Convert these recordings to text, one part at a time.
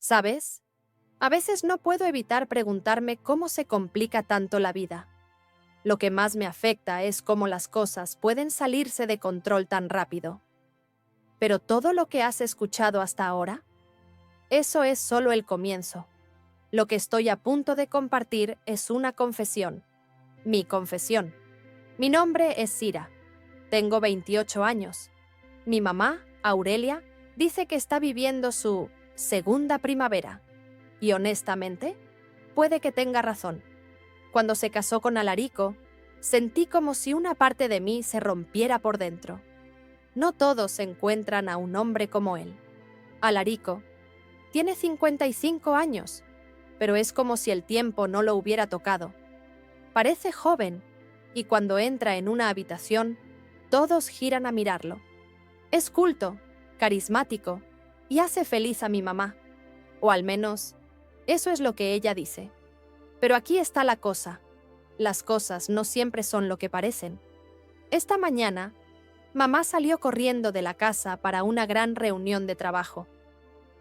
¿Sabes? A veces no puedo evitar preguntarme cómo se complica tanto la vida. Lo que más me afecta es cómo las cosas pueden salirse de control tan rápido. Pero todo lo que has escuchado hasta ahora, eso es solo el comienzo. Lo que estoy a punto de compartir es una confesión. Mi confesión. Mi nombre es Sira. Tengo 28 años. Mi mamá, Aurelia, dice que está viviendo su segunda primavera. Y honestamente, puede que tenga razón. Cuando se casó con Alarico, sentí como si una parte de mí se rompiera por dentro. No todos encuentran a un hombre como él. Alarico tiene 55 años, pero es como si el tiempo no lo hubiera tocado. Parece joven, y cuando entra en una habitación, todos giran a mirarlo. Es culto, carismático, y hace feliz a mi mamá. O al menos, eso es lo que ella dice. Pero aquí está la cosa. Las cosas no siempre son lo que parecen. Esta mañana, mamá salió corriendo de la casa para una gran reunión de trabajo.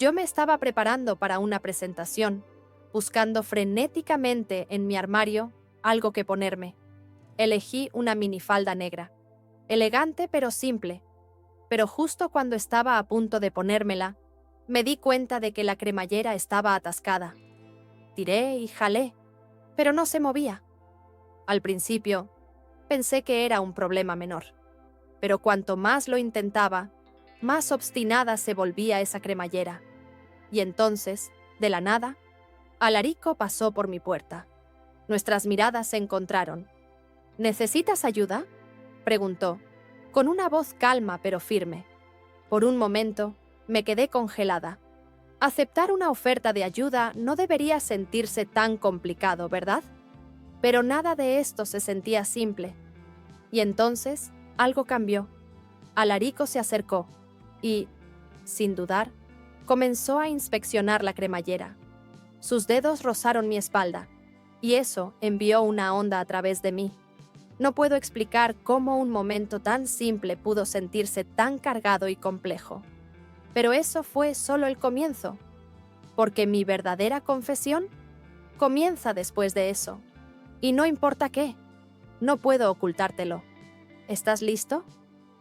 Yo me estaba preparando para una presentación, buscando frenéticamente en mi armario algo que ponerme. Elegí una minifalda negra, elegante pero simple. Pero justo cuando estaba a punto de ponérmela, me di cuenta de que la cremallera estaba atascada. Tiré y jalé, pero no se movía. Al principio, pensé que era un problema menor. Pero cuanto más lo intentaba, más obstinada se volvía esa cremallera. Y entonces, de la nada, Alarico pasó por mi puerta. Nuestras miradas se encontraron. ¿Necesitas ayuda?, preguntó, con una voz calma pero firme. Por un momento, me quedé congelada. Aceptar una oferta de ayuda no debería sentirse tan complicado, ¿verdad? Pero nada de esto se sentía simple. Y entonces, algo cambió. Alarico se acercó y, sin dudar, comenzó a inspeccionar la cremallera. Sus dedos rozaron mi espalda, y eso envió una onda a través de mí. No puedo explicar cómo un momento tan simple pudo sentirse tan cargado y complejo. Pero eso fue solo el comienzo, porque mi verdadera confesión comienza después de eso. Y no importa qué, no puedo ocultártelo. ¿Estás listo?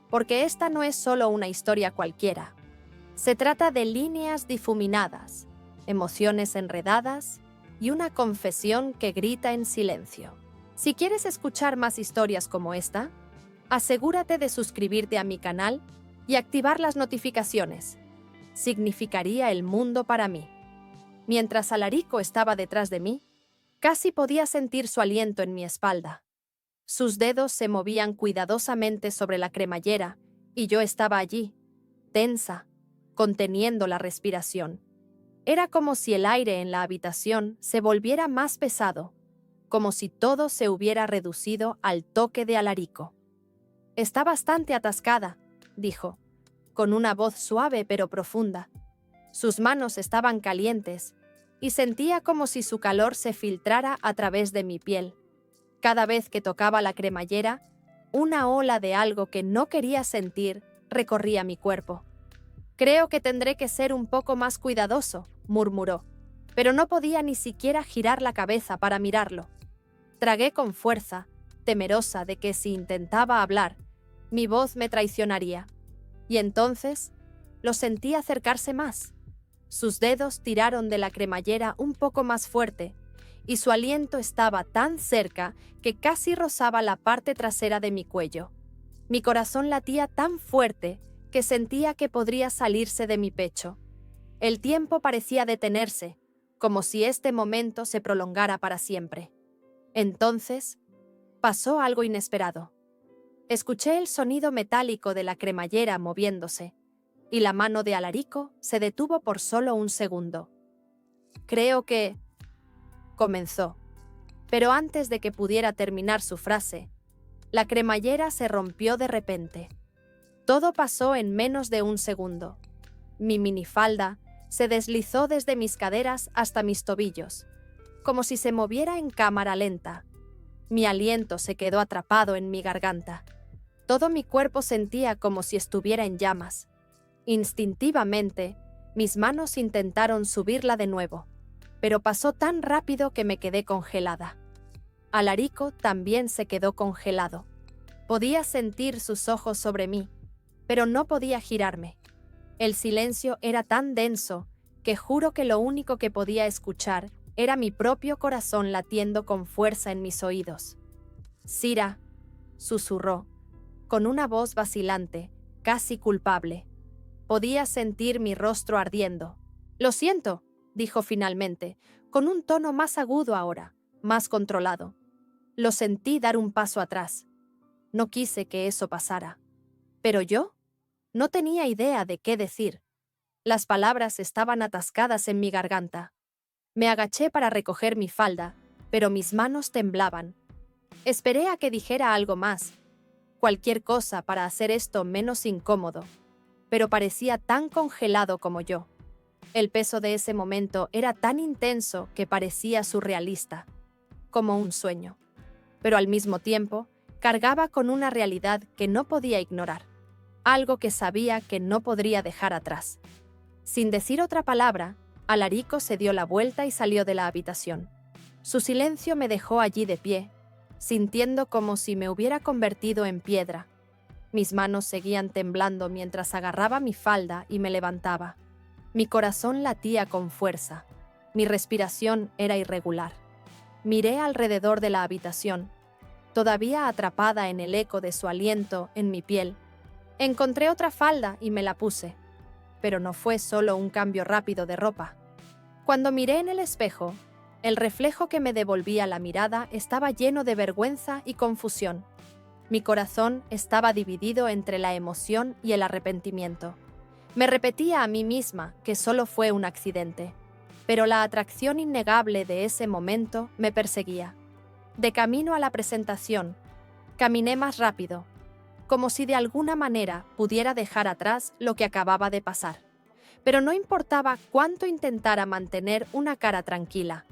Porque esta no es solo una historia cualquiera. Se trata de líneas difuminadas, emociones enredadas y una confesión que grita en silencio. Si quieres escuchar más historias como esta, asegúrate de suscribirte a mi canal y activar las notificaciones. Significaría el mundo para mí. Mientras Alarico estaba detrás de mí, casi podía sentir su aliento en mi espalda. Sus dedos se movían cuidadosamente sobre la cremallera y yo estaba allí, tensa, conteniendo la respiración. Era como si el aire en la habitación se volviera más pesado, como si todo se hubiera reducido al toque de Alarico. «Está bastante atascada», dijo, con una voz suave pero profunda. Sus manos estaban calientes y sentía como si su calor se filtrara a través de mi piel. Cada vez que tocaba la cremallera, una ola de algo que no quería sentir recorría mi cuerpo. «Creo que tendré que ser un poco más cuidadoso», murmuró, pero no podía ni siquiera girar la cabeza para mirarlo. Tragué con fuerza, temerosa de que si intentaba hablar, mi voz me traicionaría. Y entonces lo sentí acercarse más. Sus dedos tiraron de la cremallera un poco más fuerte, y su aliento estaba tan cerca que casi rozaba la parte trasera de mi cuello. Mi corazón latía tan fuerte que sentía que podría salirse de mi pecho. El tiempo parecía detenerse, como si este momento se prolongara para siempre. Entonces, pasó algo inesperado. Escuché el sonido metálico de la cremallera moviéndose, y la mano de Alarico se detuvo por solo un segundo. «Creo que...» comenzó, pero antes de que pudiera terminar su frase, la cremallera se rompió de repente. Todo pasó en menos de un segundo. Mi minifalda se deslizó desde mis caderas hasta mis tobillos, como si se moviera en cámara lenta. Mi aliento se quedó atrapado en mi garganta. Todo mi cuerpo sentía como si estuviera en llamas. Instintivamente, Mis manos intentaron subirla de nuevo, pero pasó tan rápido que me quedé congelada. Alarico también se quedó congelado. Podía sentir sus ojos sobre mí, pero no podía girarme. El silencio era tan denso que juro que lo único que podía escuchar era mi propio corazón latiendo con fuerza en mis oídos. «Sira», susurró, con una voz vacilante, casi culpable. Podía sentir mi rostro ardiendo. «Lo siento», dijo finalmente, con un tono más agudo ahora, más controlado. Lo sentí dar un paso atrás. No quise que eso pasara. ¿Pero yo? No tenía idea de qué decir. Las palabras estaban atascadas en mi garganta. Me agaché para recoger mi falda, pero mis manos temblaban. Esperé a que dijera algo más, cualquier cosa para hacer esto menos incómodo, pero parecía tan congelado como yo. El peso de ese momento era tan intenso que parecía surrealista, como un sueño, pero al mismo tiempo cargaba con una realidad que no podía ignorar, algo que sabía que no podría dejar atrás. Sin decir otra palabra, Alarico se dio la vuelta y salió de la habitación. Su silencio me dejó allí de pie, sintiendo como si me hubiera convertido en piedra. Mis manos seguían temblando mientras agarraba mi falda y me levantaba. Mi corazón latía con fuerza. Mi respiración era irregular. Miré alrededor de la habitación, todavía atrapada en el eco de su aliento en mi piel. Encontré otra falda y me la puse, pero no fue solo un cambio rápido de ropa. Cuando miré en el espejo, el reflejo que me devolvía la mirada estaba lleno de vergüenza y confusión. Mi corazón estaba dividido entre la emoción y el arrepentimiento. Me repetía a mí misma que solo fue un accidente, pero la atracción innegable de ese momento me perseguía. De camino a la presentación, caminé más rápido, como si de alguna manera pudiera dejar atrás lo que acababa de pasar. Pero no importaba cuánto intentara mantener una cara tranquila.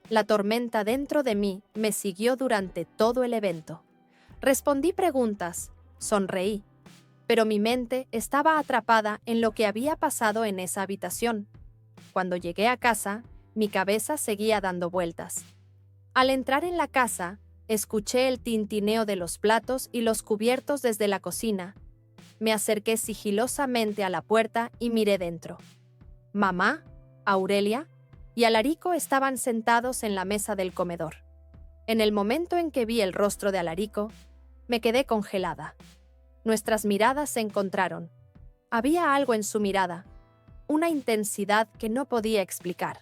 La tormenta dentro de mí me siguió durante todo el evento. Respondí preguntas, sonreí, pero mi mente estaba atrapada en lo que había pasado en esa habitación. Cuando llegué a casa, mi cabeza seguía dando vueltas. Al entrar en la casa, escuché el tintineo de los platos y los cubiertos desde la cocina. Me acerqué sigilosamente a la puerta y miré dentro. Mamá, Aurelia y Alarico estaban sentados en la mesa del comedor. En el momento en que vi el rostro de Alarico, me quedé congelada. Nuestras miradas se encontraron. Había algo en su mirada, una intensidad que no podía explicar,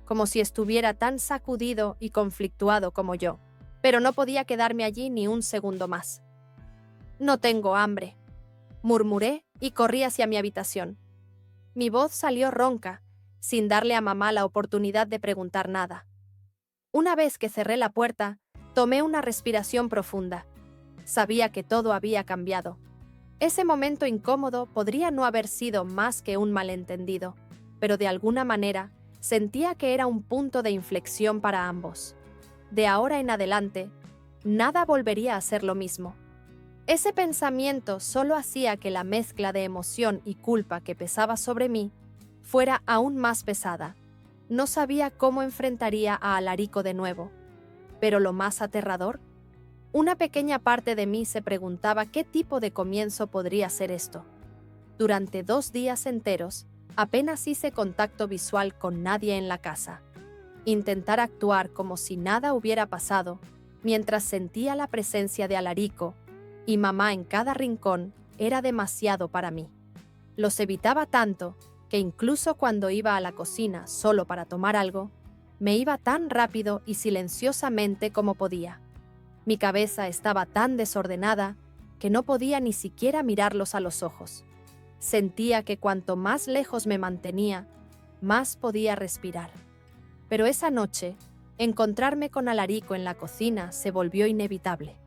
como si estuviera tan sacudido y conflictuado como yo, pero no podía quedarme allí ni un segundo más. «No tengo hambre», murmuré y corrí hacia mi habitación. Mi voz salió ronca, sin darle a mamá la oportunidad de preguntar nada. Una vez que cerré la puerta, tomé una respiración profunda. Sabía que todo había cambiado. Ese momento incómodo podría no haber sido más que un malentendido, pero de alguna manera sentía que era un punto de inflexión para ambos. De ahora en adelante, nada volvería a ser lo mismo. Ese pensamiento solo hacía que la mezcla de emoción y culpa que pesaba sobre mí fuera aún más pesada. No sabía cómo enfrentaría a Alarico de nuevo. Pero lo más aterrador, una pequeña parte de mí se preguntaba qué tipo de comienzo podría ser esto. Durante 2 días enteros, apenas hice contacto visual con nadie en la casa. Intentar actuar como si nada hubiera pasado, mientras sentía la presencia de Alarico y mamá en cada rincón, era demasiado para mí. Los evitaba tanto que incluso cuando iba a la cocina solo para tomar algo, me iba tan rápido y silenciosamente como podía. Mi cabeza estaba tan desordenada que no podía ni siquiera mirarlos a los ojos. Sentía que cuanto más lejos me mantenía, más podía respirar. Pero esa noche, encontrarme con Alarico en la cocina se volvió inevitable.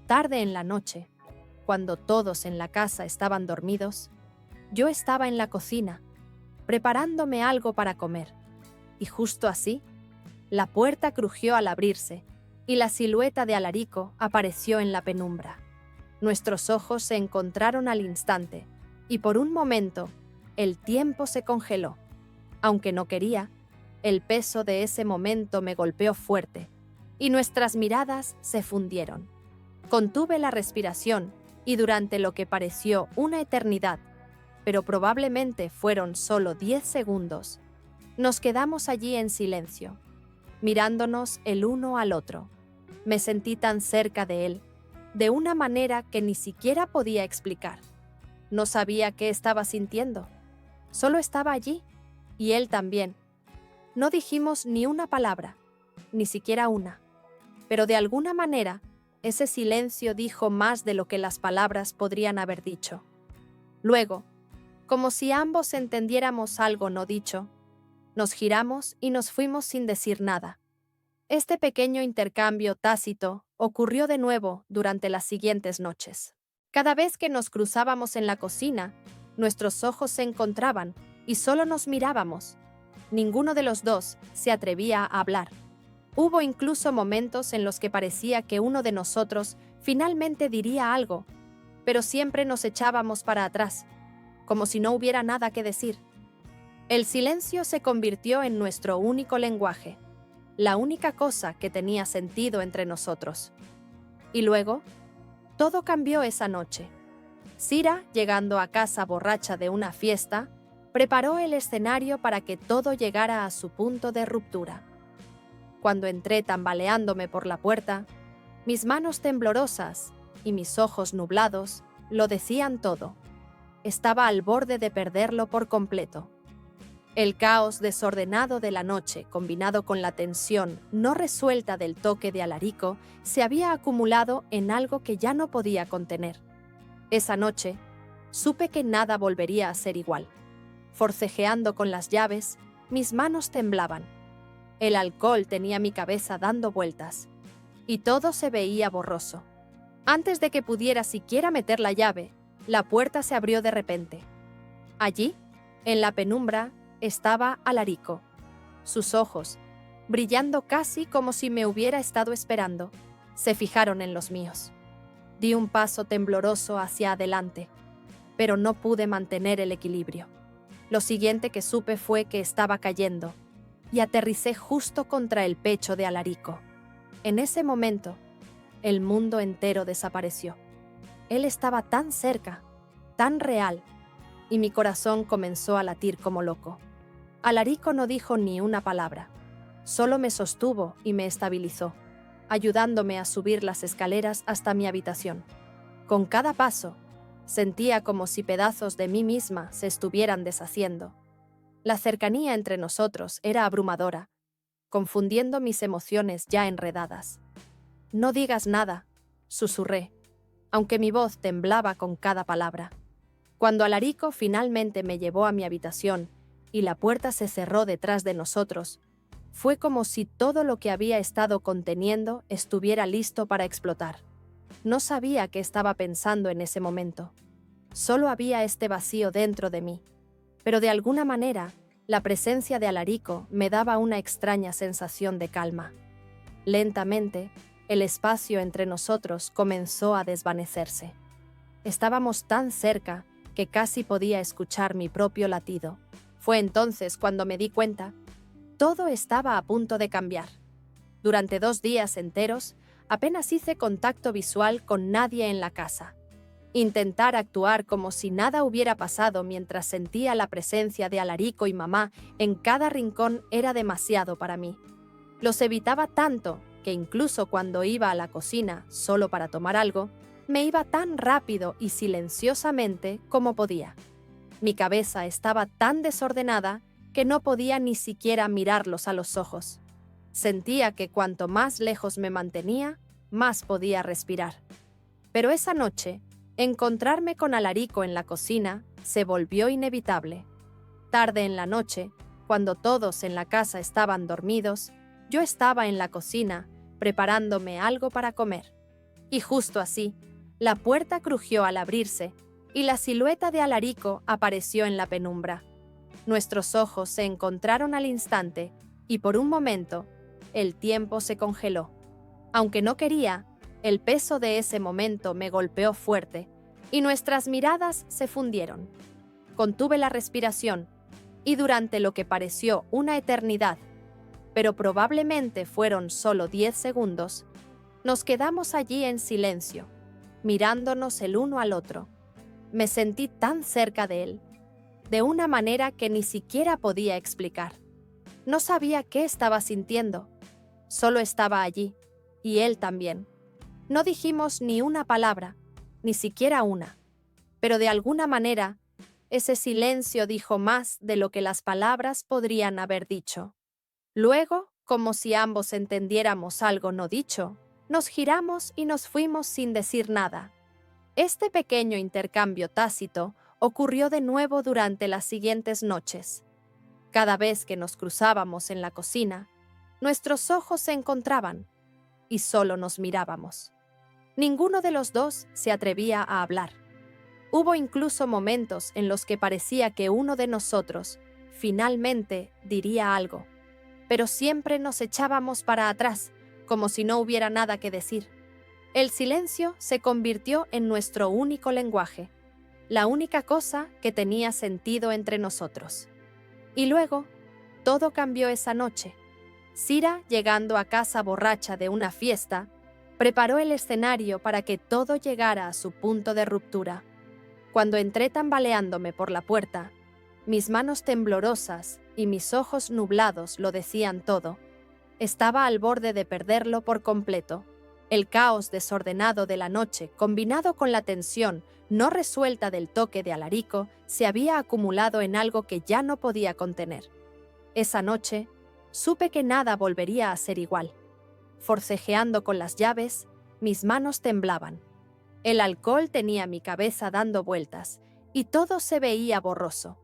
Tarde en la noche, cuando todos en la casa estaban dormidos, yo estaba en la cocina, preparándome algo para comer. Y justo así, la puerta crujió al abrirse y la silueta de Alarico apareció en la penumbra. Nuestros ojos se encontraron al instante y por un momento el tiempo se congeló. Aunque no quería, el peso de ese momento me golpeó fuerte, y nuestras miradas se fundieron. Contuve la respiración, y durante lo que pareció una eternidad, pero probablemente fueron solo 10 segundos, nos quedamos allí en silencio, mirándonos el uno al otro. Me sentí tan cerca de él, de una manera que ni siquiera podía explicar. No sabía qué estaba sintiendo. Solo estaba allí, y él también. No dijimos ni una palabra, ni siquiera una. Pero de alguna manera, ese silencio dijo más de lo que las palabras podrían haber dicho. Luego, como si ambos entendiéramos algo no dicho, nos giramos y nos fuimos sin decir nada. Este pequeño intercambio tácito ocurrió de nuevo durante las siguientes noches. Cada vez que nos cruzábamos en la cocina, nuestros ojos se encontraban y solo nos mirábamos. Ninguno de los dos se atrevía a hablar. Hubo incluso momentos en los que parecía que uno de nosotros finalmente diría algo, pero siempre nos echábamos para atrás, como si no hubiera nada que decir. El silencio se convirtió en nuestro único lenguaje, la única cosa que tenía sentido entre nosotros. Y luego, todo cambió esa noche. Sira, llegando a casa borracha de una fiesta, preparó el escenario para que todo llegara a su punto de ruptura. Cuando entré tambaleándome por la puerta, mis manos temblorosas y mis ojos nublados lo decían todo. Estaba al borde de perderlo por completo. El caos desordenado de la noche, combinado con la tensión no resuelta del toque de Alarico, se había acumulado en algo que ya no podía contener. Esa noche, supe que nada volvería a ser igual. Forcejeando con las llaves, mis manos temblaban. El alcohol tenía mi cabeza dando vueltas, y todo se veía borroso. Antes de que pudiera siquiera meter la llave, la puerta se abrió de repente. Allí, en la penumbra, estaba Alarico. Sus ojos, brillando casi como si me hubiera estado esperando, se fijaron en los míos. Di un paso tembloroso hacia adelante, pero no pude mantener el equilibrio. Lo siguiente que supe fue que estaba cayendo, y aterricé justo contra el pecho de Alarico. En ese momento, el mundo entero desapareció. Él estaba tan cerca, tan real, y mi corazón comenzó a latir como loco. Alarico no dijo ni una palabra, solo me sostuvo y me estabilizó, ayudándome a subir las escaleras hasta mi habitación. Con cada paso, sentía como si pedazos de mí misma se estuvieran deshaciendo. La cercanía entre nosotros era abrumadora, confundiendo mis emociones ya enredadas. «No digas nada», susurré, aunque mi voz temblaba con cada palabra. Cuando Alarico finalmente me llevó a mi habitación y la puerta se cerró detrás de nosotros, fue como si todo lo que había estado conteniendo estuviera listo para explotar. No sabía qué estaba pensando en ese momento. Solo había este vacío dentro de mí. Pero de alguna manera, la presencia de Alarico me daba una extraña sensación de calma. Lentamente, el espacio entre nosotros comenzó a desvanecerse. Estábamos tan cerca que casi podía escuchar mi propio latido. Fue entonces cuando me di cuenta. Todo estaba a punto de cambiar. Durante 2 días enteros, apenas hice contacto visual con nadie en la casa. Intentar actuar como si nada hubiera pasado mientras sentía la presencia de Alarico y mamá en cada rincón era demasiado para mí. Los evitaba tanto que incluso cuando iba a la cocina solo para tomar algo, me iba tan rápido y silenciosamente como podía. Mi cabeza estaba tan desordenada que no podía ni siquiera mirarlos a los ojos. Sentía que cuanto más lejos me mantenía, más podía respirar. Pero esa noche, encontrarme con Alarico en la cocina se volvió inevitable. Tarde en la noche, cuando todos en la casa estaban dormidos, yo estaba en la cocina preparándome algo para comer. Y justo así, la puerta crujió al abrirse y la silueta de Alarico apareció en la penumbra. Nuestros ojos se encontraron al instante y por un momento, el tiempo se congeló. Aunque no quería, el peso de ese momento me golpeó fuerte y nuestras miradas se fundieron. contuve la respiración, y durante lo que pareció una eternidad, pero probablemente fueron solo 10 segundos, nos quedamos allí en silencio, mirándonos el uno al otro. Me sentí tan cerca de él, de una manera que ni siquiera podía explicar. No sabía qué estaba sintiendo, solo estaba allí, y él también. No dijimos ni una palabra, ni siquiera una, pero de alguna manera, ese silencio dijo más de lo que las palabras podrían haber dicho. Luego, como si ambos entendiéramos algo no dicho, nos giramos y nos fuimos sin decir nada. Este pequeño intercambio tácito ocurrió de nuevo durante las siguientes noches. Cada vez que nos cruzábamos en la cocina, nuestros ojos se encontraban y solo nos mirábamos. Ninguno de los dos se atrevía a hablar. Hubo incluso momentos en los que parecía que uno de nosotros finalmente diría algo, pero siempre nos echábamos para atrás, como si no hubiera nada que decir. El silencio se convirtió en nuestro único lenguaje, la única cosa que tenía sentido entre nosotros. Y luego, todo cambió esa noche. Sira, llegando a casa borracha de una fiesta, preparó el escenario para que todo llegara a su punto de ruptura. Cuando entré tambaleándome por la puerta, mis manos temblorosas y mis ojos nublados lo decían todo. Estaba al borde de perderlo por completo. El caos desordenado de la noche, combinado con la tensión no resuelta del toque de Alarico, se había acumulado en algo que ya no podía contener. Esa noche, supe que nada volvería a ser igual. Forcejeando con las llaves, mis manos temblaban. El alcohol tenía mi cabeza dando vueltas, y todo se veía borroso.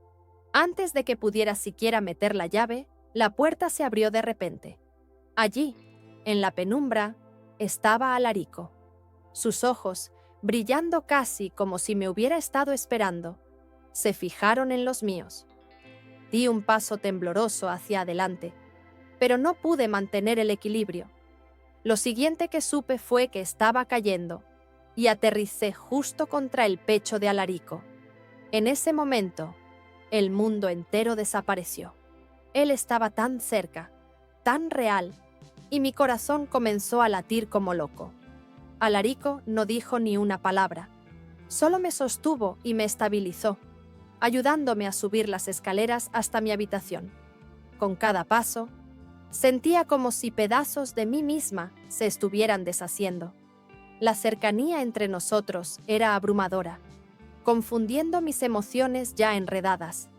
Antes de que pudiera siquiera meter la llave, la puerta se abrió de repente. Allí, en la penumbra, estaba Alarico. Sus ojos, brillando casi como si me hubiera estado esperando, se fijaron en los míos. Di un paso tembloroso hacia adelante, pero no pude mantener el equilibrio. Lo siguiente que supe fue que estaba cayendo, y aterricé justo contra el pecho de Alarico. En ese momento, el mundo entero desapareció. Él estaba tan cerca, tan real, y mi corazón comenzó a latir como loco. Alarico no dijo ni una palabra, solo me sostuvo y me estabilizó, ayudándome a subir las escaleras hasta mi habitación. Con cada paso, sentía como si pedazos de mí misma se estuvieran deshaciendo. La cercanía entre nosotros era abrumadora, confundiendo mis emociones ya enredadas.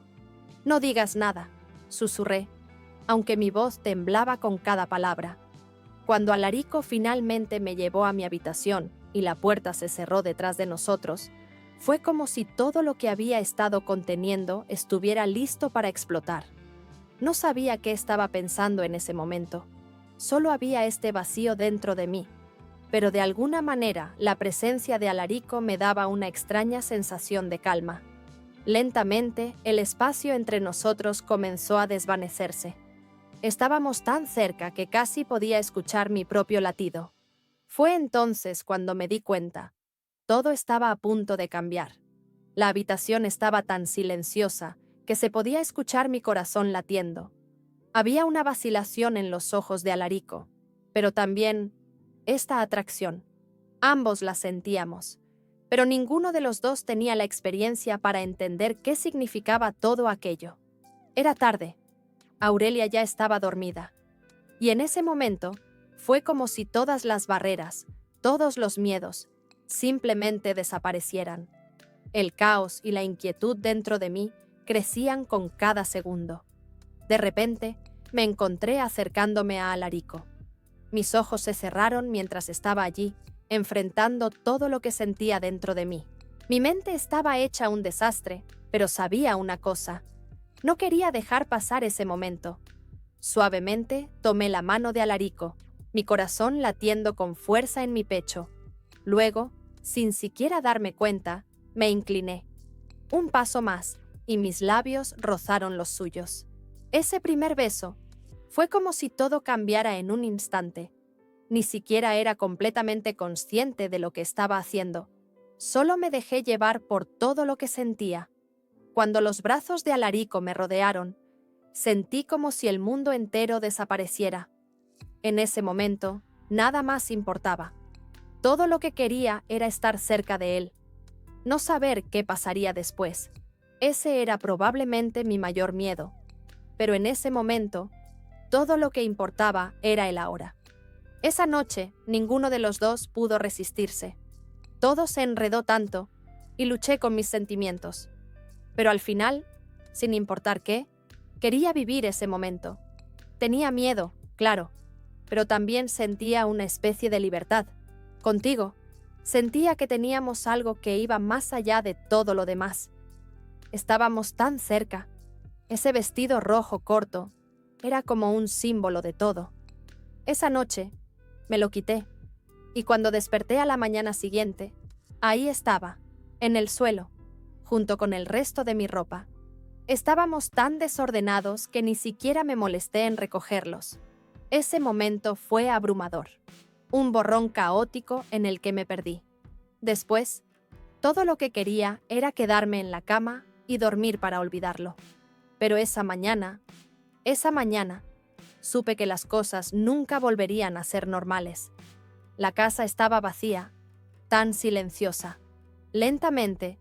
«No digas nada», susurré, aunque mi voz temblaba con cada palabra. Cuando Alarico finalmente me llevó a mi habitación y la puerta se cerró detrás de nosotros, fue como si todo lo que había estado conteniendo estuviera listo para explotar. No sabía qué estaba pensando en ese momento. Solo había este vacío dentro de mí, pero de alguna manera la presencia de Alarico me daba una extraña sensación de calma. Lentamente, el espacio entre nosotros comenzó a desvanecerse. Estábamos tan cerca que casi podía escuchar mi propio latido. Fue entonces cuando me di cuenta. Todo estaba a punto de cambiar. La habitación estaba tan silenciosa que se podía escuchar mi corazón latiendo. Había una vacilación en los ojos de Alarico, pero también esta atracción. Ambos la sentíamos, pero ninguno de los dos tenía la experiencia para entender qué significaba todo aquello. Era tarde. Aurelia ya estaba dormida. Y en ese momento fue como si todas las barreras, todos los miedos, simplemente desaparecieran. El caos y la inquietud dentro de mí crecían con cada segundo. De repente, me encontré acercándome a Alarico. Mis ojos se cerraron mientras estaba allí, enfrentando todo lo que sentía dentro de mí. Mi mente estaba hecha un desastre, pero sabía una cosa. No quería dejar pasar ese momento. Suavemente tomé la mano de Alarico, mi corazón latiendo con fuerza en mi pecho. Luego, sin siquiera darme cuenta, me incliné. Un paso más, y mis labios rozaron los suyos. Ese primer beso fue como si todo cambiara en un instante. Ni siquiera era completamente consciente de lo que estaba haciendo. Solo me dejé llevar por todo lo que sentía. Cuando los brazos de Alarico me rodearon, sentí como si el mundo entero desapareciera. En ese momento, nada más importaba. Todo lo que quería era estar cerca de él, no saber qué pasaría después. Ese era probablemente mi mayor miedo. Pero en ese momento, todo lo que importaba era el ahora. Esa noche, ninguno de los dos pudo resistirse. Todo se enredó tanto y luché con mis sentimientos. Pero al final, sin importar qué, quería vivir ese momento. Tenía miedo, claro, pero también sentía una especie de libertad. Contigo, sentía que teníamos algo que iba más allá de todo lo demás. Estábamos tan cerca. Ese vestido rojo corto era como un símbolo de todo. Esa noche, me lo quité, y cuando desperté a la mañana siguiente, ahí estaba, en el suelo, junto con el resto de mi ropa. Estábamos tan desordenados que ni siquiera me molesté en recogerlos. Ese momento fue abrumador, un borrón caótico en el que me perdí. Después, todo lo que quería era quedarme en la cama y dormir para olvidarlo. Pero esa mañana, supe que las cosas nunca volverían a ser normales. La casa estaba vacía, tan silenciosa. Lentamente,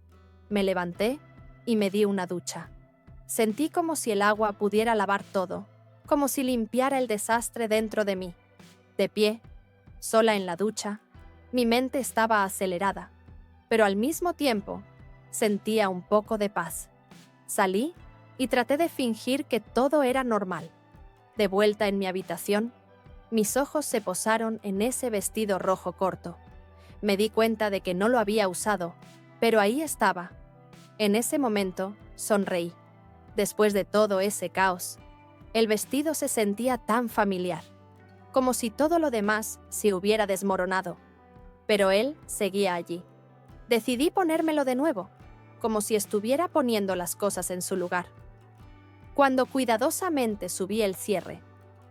me levanté y me di una ducha. Sentí como si el agua pudiera lavar todo, como si limpiara el desastre dentro de mí. De pie, sola en la ducha, mi mente estaba acelerada, pero al mismo tiempo sentía un poco de paz. Salí y traté de fingir que todo era normal. De vuelta en mi habitación, mis ojos se posaron en ese vestido rojo corto. Me di cuenta de que no lo había usado, pero ahí estaba. En ese momento, sonreí. Después de todo ese caos, el vestido se sentía tan familiar, como si todo lo demás se hubiera desmoronado. Pero él seguía allí. Decidí ponérmelo de nuevo, como si estuviera poniendo las cosas en su lugar. Cuando cuidadosamente subí el cierre,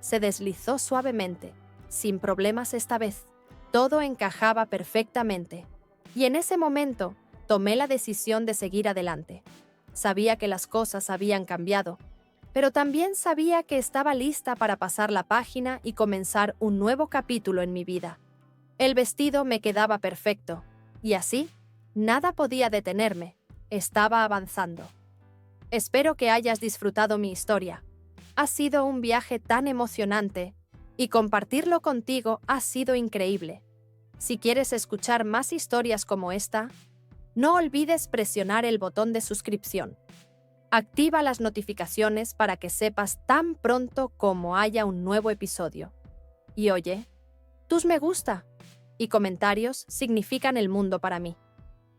se deslizó suavemente, sin problemas esta vez. Todo encajaba perfectamente. Y en ese momento, tomé la decisión de seguir adelante. Sabía que las cosas habían cambiado, pero también sabía que estaba lista para pasar la página y comenzar un nuevo capítulo en mi vida. El vestido me quedaba perfecto, y así, nada podía detenerme. Estaba avanzando. Espero que hayas disfrutado mi historia. Ha sido un viaje tan emocionante, y compartirlo contigo ha sido increíble. Si quieres escuchar más historias como esta, no olvides presionar el botón de suscripción. Activa las notificaciones para que sepas tan pronto como haya un nuevo episodio. Y oye, tus me gusta y comentarios significan el mundo para mí.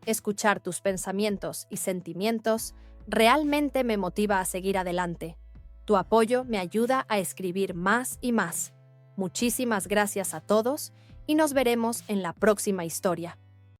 Escuchar tus pensamientos y sentimientos realmente me motiva a seguir adelante. Tu apoyo me ayuda a escribir más y más. Muchísimas gracias a todos y nos veremos en la próxima historia.